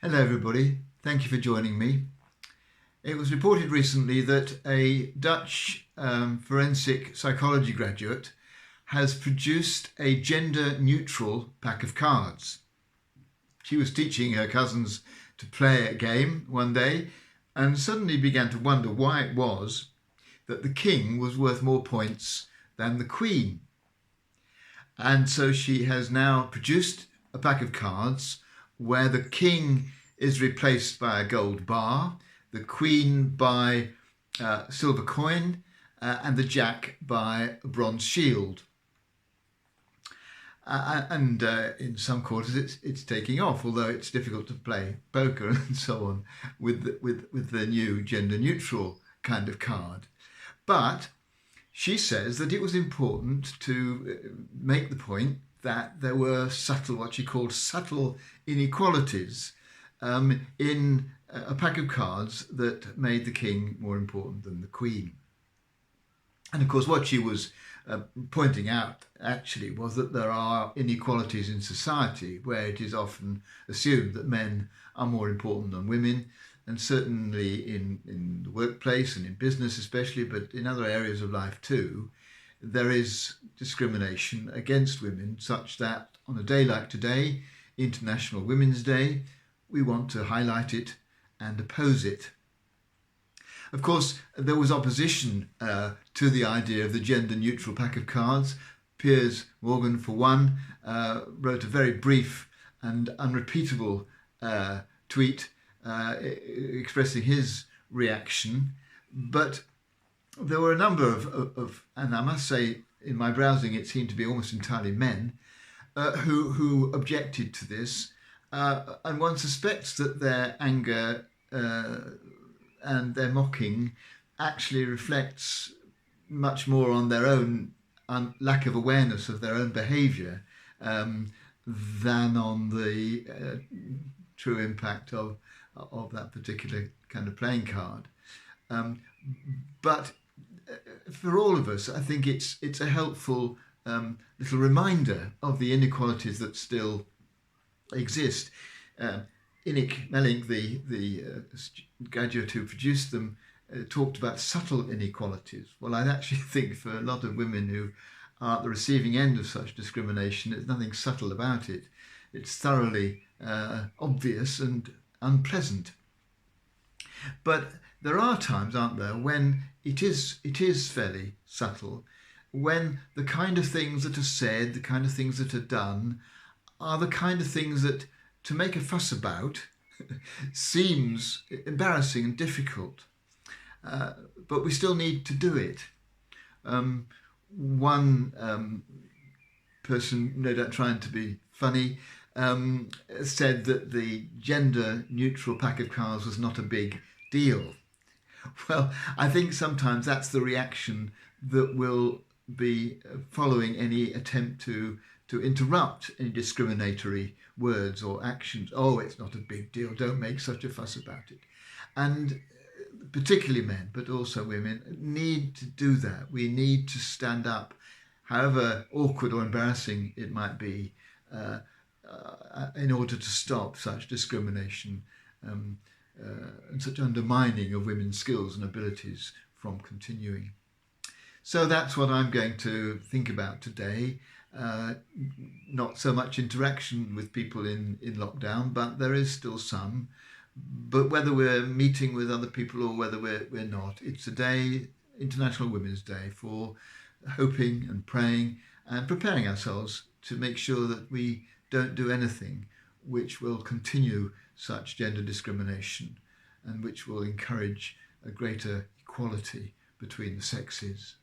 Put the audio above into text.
Hello, everybody. Thank you for joining me. It was reported recently that a Dutch forensic psychology graduate has produced a gender neutral pack of cards. She was teaching her cousins to play a game one day and suddenly began to wonder why it was that the king was worth more points than the queen. And so she has now produced a pack of cards where the king is replaced by a gold bar, the queen by a silver coin, and the jack by a bronze shield. And in some quarters it's taking off, although it's difficult to play poker and so on with the new gender neutral kind of card. But she says that it was important to make the point that there were what she called subtle inequalities in a pack of cards that made the king more important than the queen. And of course, what she was pointing out actually was that there are inequalities in society where it is often assumed that men are more important than women, and certainly in the workplace and in business especially, but in other areas of life too, there is discrimination against women, such that on a day like today, International Women's Day, we want to highlight it and oppose it. Of course, there was opposition to the idea of the gender neutral pack of cards. Piers Morgan, for one, wrote a very brief and unrepeatable tweet expressing his reaction. But there were a number of, and I must say, in my browsing, it seemed to be almost entirely men who objected to this. And one suspects that their anger and their mocking actually reflects much more on their own lack of awareness of their own behaviour than on the true impact of that particular kind of playing card. But for all of us, I think it's a helpful little reminder of the inequalities that still exist. Inick Mellink, the graduate who produced them, talked about subtle inequalities. Well, I actually think for a lot of women who are at the receiving end of such discrimination, there's nothing subtle about it. It's thoroughly obvious and unpleasant. But there are times, aren't there, when it is fairly subtle, when the kind of things that are said, the kind of things that are done, are the kind of things that to make a fuss about seems embarrassing and difficult. But we still need to do it. One person, no doubt trying to be funny, said that the gender neutral pack of cards was not a big deal. Well, I think sometimes that's the reaction that will be following any attempt to interrupt any discriminatory words or actions. Oh, it's not a big deal. Don't make such a fuss about it. And particularly men, but also women, need to do that. We need to stand up, however awkward or embarrassing it might be, in order to stop such discrimination and such undermining of women's skills and abilities from continuing. So that's what I'm going to think about today. Not so much interaction with people in lockdown, but there is still some. But whether we're meeting with other people or whether we're not, it's a day, International Women's Day, for hoping and praying and preparing ourselves to make sure that we don't do anything which will continue such gender discrimination and which will encourage a greater equality between the sexes.